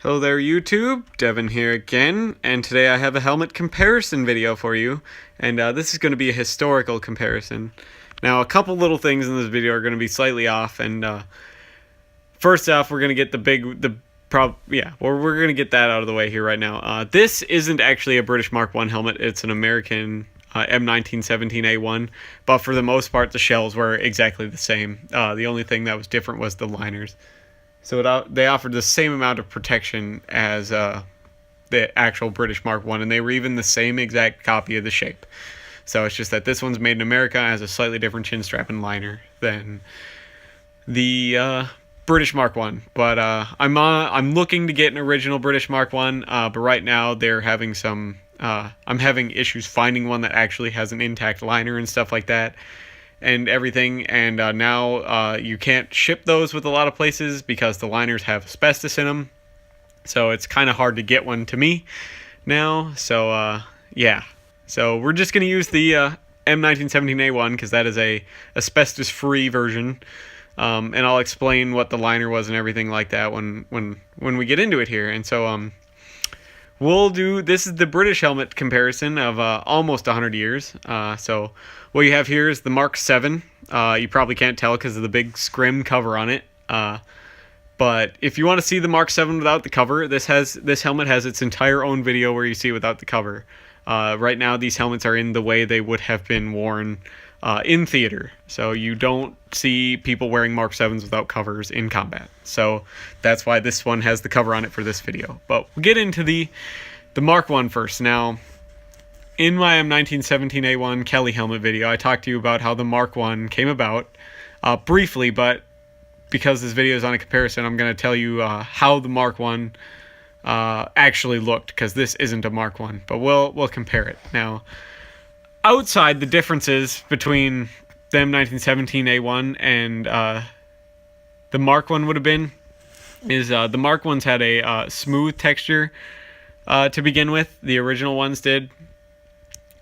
Hello there YouTube, Devin here again, and today I have a helmet comparison video for you, and this is going to be a historical comparison. Now a couple little things in this video are going to be slightly off, and first off we're going to get we're going to get that out of the way here right now. This isn't actually a British Mark I helmet, it's an American M1917A1, but for the most part the shells were exactly the same. The only thing that was different was the liners. So they offered the same amount of protection as the actual British Mark I, and they were even the same exact copy of the shape. So it's just that this one's made in America, has a slightly different chin strap and liner than the British Mark I. But I'm looking to get an original British Mark I, but right now they're having some I'm having issues finding one that actually has an intact liner and stuff like that and everything, and now you can't ship those with a lot of places because the liners have asbestos in them, so it's kind of hard to get one to me now. So yeah, so we're just going to use the M1917A1 because that is a asbestos free version, and I'll explain what the liner was and everything like that when we get into it here. And so this is the British helmet comparison of almost 100 years. So what you have here is the Mark VII. You probably can't tell because of the big scrim cover on it. But if you want to see the Mark VII without the cover, this helmet has its entire own video where you see it without the cover. Right now these helmets are in the way they would have been worn in theater. So you don't see people wearing Mark VIIs without covers in combat. So that's why this one has the cover on it for this video. But we'll get into the Mark I first. Now, in my M1917A1 Kelly helmet video, I talked to you about how the Mark I came about briefly, but because this video is on a comparison, I'm going to tell you how the Mark I actually looked, because this isn't a Mark I, but we'll compare it. Now, outside the differences between the M1917A1 and the Mark I would have been is the Mark I's had a smooth texture to begin with. The original ones did.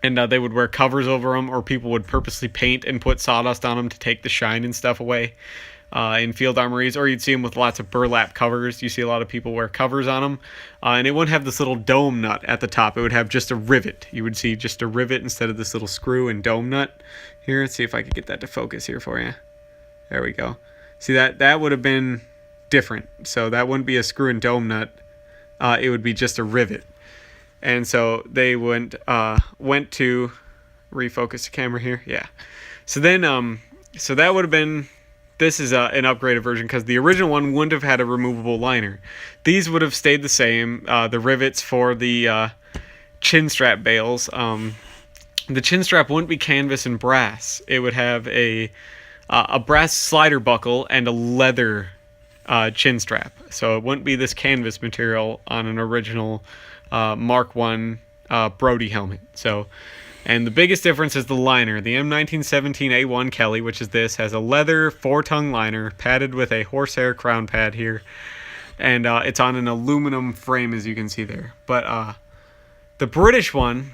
And they would wear covers over them, or people would purposely paint and put sawdust on them to take the shine and stuff away in field armories, or you'd see them with lots of burlap covers. You see a lot of people wear covers on them, and it wouldn't have this little dome nut at the top. It would have just a rivet. You would see just a rivet instead of this little screw and dome nut. Here, let's see if I can get that to focus here for you. There we go. See, that would have been different. So that wouldn't be a screw and dome nut. It would be just a rivet. And so they went to refocus the camera here. Yeah. So then, so that would have been, this is an upgraded version because the original one wouldn't have had a removable liner. These would have stayed the same. The rivets for the chin strap bales. The chin strap wouldn't be canvas and brass. It would have a brass slider buckle and a leather chin strap. So it wouldn't be this canvas material on an original Mark I Brodie helmet. So, and the biggest difference is the liner. The M1917A1 Kelly, which is this, has a leather 4-tongue liner padded with a horsehair crown pad here, and it's on an aluminum frame, as you can see there. But the British one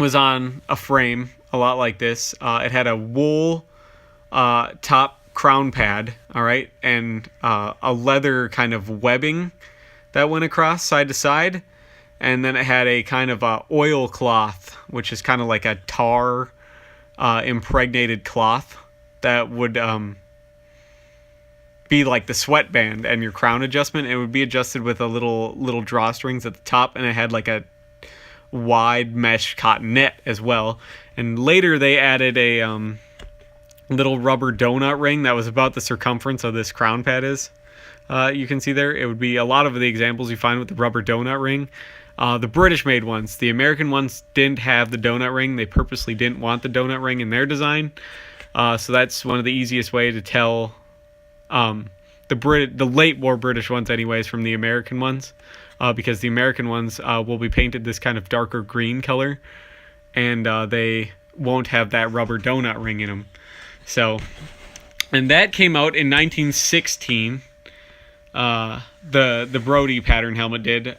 was on a frame a lot like this. It had a wool top crown pad, all right, and a leather kind of webbing that went across side to side. And then it had a kind of oil cloth, which is kind of like a tar impregnated cloth that would be like the sweatband and your crown adjustment. It would be adjusted with a little drawstrings at the top, and it had like a wide mesh cotton net as well. And later they added a little rubber donut ring that was about the circumference of this crown pad is. You can see there, it would be a lot of the examples you find with the rubber donut ring. The British made ones. The American ones didn't have the donut ring. They purposely didn't want the donut ring in their design. So that's one of the easiest way to tell the late war British ones anyways from the American ones, because the American ones will be painted this kind of darker green color, and they won't have that rubber donut ring in them. So, and that came out in 1916. The Brodie pattern helmet did.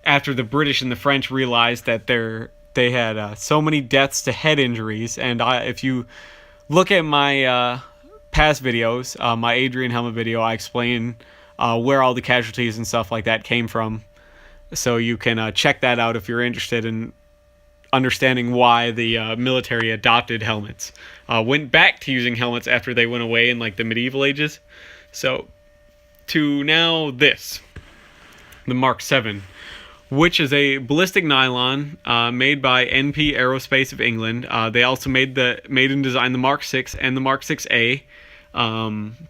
After the British and the French realized that they had so many deaths to head injuries, and if you look at my past videos, my Adrian helmet video, I explain where all the casualties and stuff like that came from. So you can check that out if you're interested in understanding why the military adopted helmets. Went back to using helmets after they went away in like the medieval ages. So to now this, the Mark 7, which is a ballistic nylon made by NP Aerospace of England. They also made and designed the Mark 6 and the Mark 6A.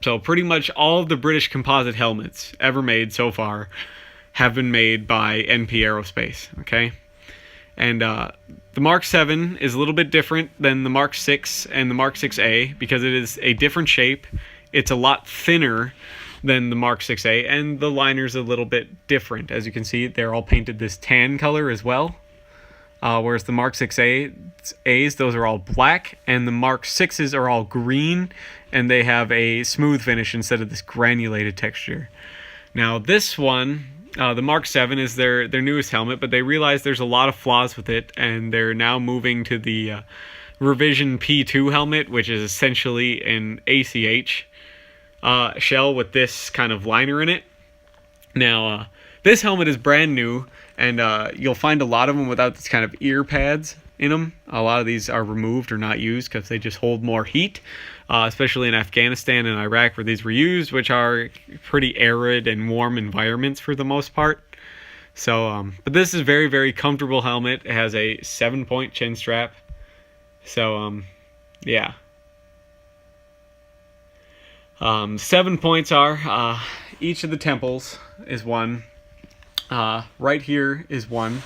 So pretty much all of the British composite helmets ever made so far have been made by NP Aerospace, okay? And the Mark 7 is a little bit different than the Mark 6 and the Mark 6A because it is a different shape. It's a lot thinner than the Mark 6A, and the liner's a little bit different. As you can see, they're all painted this tan color as well. Whereas the Mark 6A's, those are all black, and the Mark 6's are all green, and they have a smooth finish instead of this granulated texture. Now this one, the Mark 7 is their newest helmet, but they realize there's a lot of flaws with it, and they're now moving to the revision P2 helmet, which is essentially an ACH shell with this kind of liner in it. Now, this helmet is brand new, and you'll find a lot of them without this kind of ear pads in them. A lot of these are removed or not used because they just hold more heat, especially in Afghanistan and Iraq where these were used, which are pretty arid and warm environments for the most part. So, but this is a very, very comfortable helmet. It has a 7-point chin strap. So, yeah. 7 points are, each of the temples is one. Right here is one,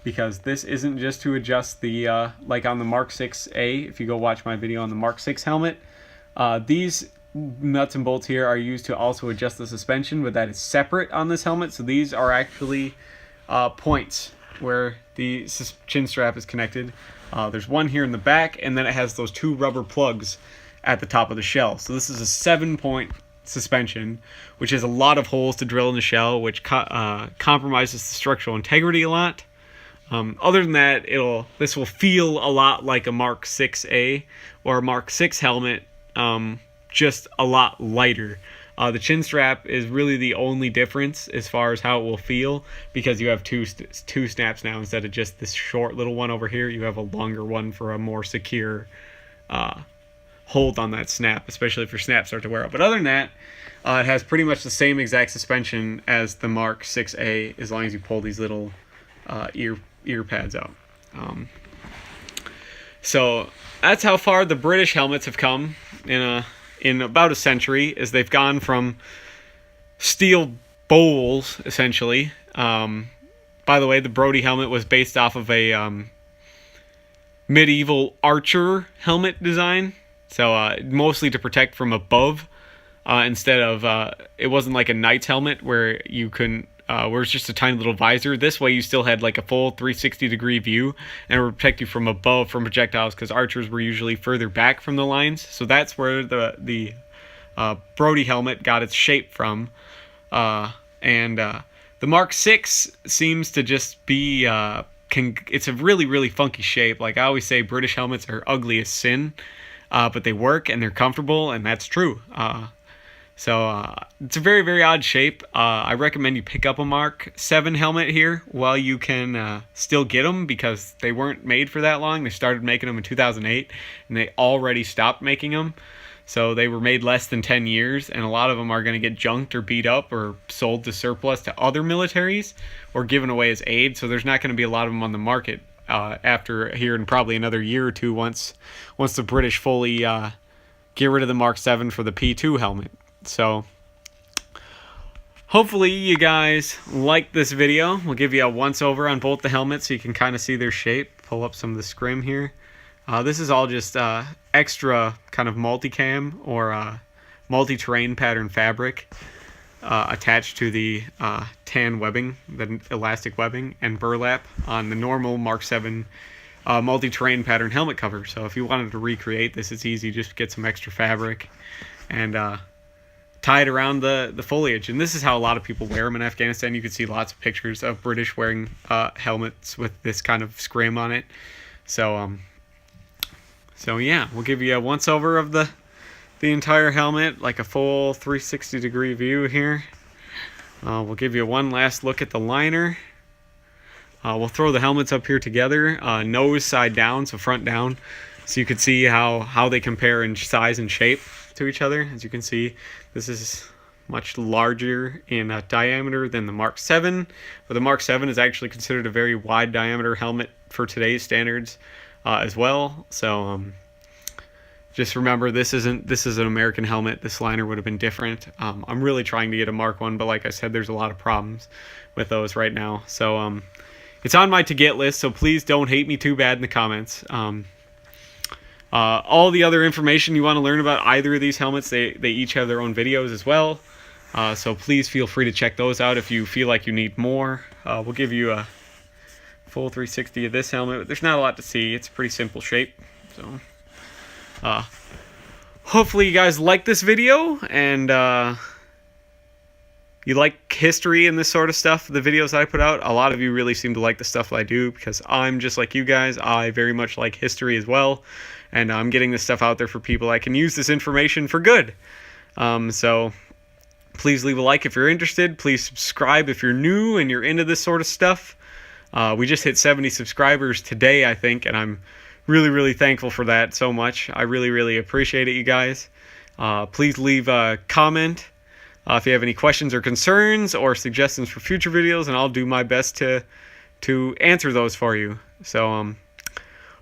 because this isn't just to adjust the, like on the Mark 6A, if you go watch my video on the Mark 6 helmet, these nuts and bolts here are used to also adjust the suspension, but that is separate on this helmet. So these are actually points where the chin strap is connected. There's one here in the back, and then it has those 2 rubber plugs at the top of the shell. So this is a 7-point suspension, which has a lot of holes to drill in the shell, which compromises the structural integrity a lot. Other than that, this will feel a lot like a Mark 6A or a Mark 6 helmet, just a lot lighter. The chin strap is really the only difference as far as how it will feel, because you have two snaps now instead of just this short little one over here. You have a longer one for a more secure hold on that snap, especially if your snaps start to wear out. But other than that, it has pretty much the same exact suspension as the Mark 6A, as long as you pull these little ear pads out. So that's how far the British helmets have come in about a century, as they've gone from steel bowls, essentially. By the way, the Brodie helmet was based off of a medieval archer helmet design. So mostly to protect from above, instead of it wasn't like a knight's helmet where you couldn't, where it's just a tiny little visor. This way you still had like a full 360-degree view, and it would protect you from above from projectiles, because archers were usually further back from the lines. So that's where the Brodie helmet got its shape from. And the Mark 6 seems to just be, it's a really, really funky shape. Like I always say, British helmets are ugly as sin. But they work and they're comfortable, and that's true. So it's a very, very odd shape. I recommend you pick up a Mark 7 helmet here while you can still get them, because they weren't made for that long. They started making them in 2008, and they already stopped making them. So they were made less than 10 years, and a lot of them are going to get junked or beat up or sold to surplus to other militaries or given away as aid. So there's not going to be a lot of them on the market after here in probably another year or two, once the British fully get rid of the Mark 7 for the P2 helmet. So hopefully you guys like this video. We'll give you a once over on both the helmets so you can kind of see their shape. Pull up some of the scrim here. This is all just extra kind of multicam or multi-terrain pattern fabric attached to the tan webbing, the elastic webbing, and burlap on the normal Mark 7 multi-terrain pattern helmet cover. So if you wanted to recreate this, it's easy. Just get some extra fabric and tie it around the foliage. And this is how a lot of people wear them in Afghanistan. You can see lots of pictures of British wearing helmets with this kind of scrim on it. So yeah, we'll give you a once over of the entire helmet, like a full 360-degree view here. We'll give you one last look at the liner. We'll throw the helmets up here together, nose side down, so front down, so you can see how they compare in size and shape to each other. As you can see, this is much larger in diameter than the Mark 7, but the Mark 7 is actually considered a very wide diameter helmet for today's standards as well. So just remember, this is an American helmet. This liner would have been different. I'm really trying to get a Mark 1, but like I said, there's a lot of problems with those right now. So it's on my to-get list, so please don't hate me too bad in the comments. All the other information you want to learn about either of these helmets, they each have their own videos as well. So please feel free to check those out if you feel like you need more. We'll give you a full 360 of this helmet. There's not a lot to see. It's a pretty simple shape. So hopefully you guys like this video, and you like history and this sort of stuff, the videos that I put out. A lot of you really seem to like the stuff that I do, because I'm just like you guys. I very much like history as well, and I'm getting this stuff out there for people that can use this information for good. So please leave a like if you're interested. Please subscribe if you're new and you're into this sort of stuff. We just hit 70 subscribers today, I think, and I'm really thankful for that so much. I really appreciate it, you guys. Please leave a comment if you have any questions or concerns or suggestions for future videos, and I'll do my best to answer those for you. So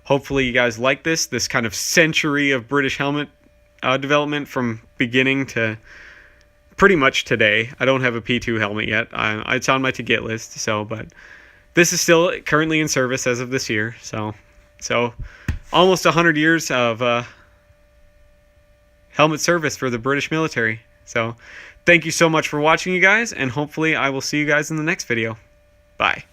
hopefully you guys like this kind of century of British helmet development from beginning to pretty much today. I don't have a P2 helmet yet. It's on my to-get list, but this is still currently in service as of this year. So almost 100 years of helmet service for the British military. So thank you so much for watching, you guys, and hopefully I will see you guys in the next video. Bye.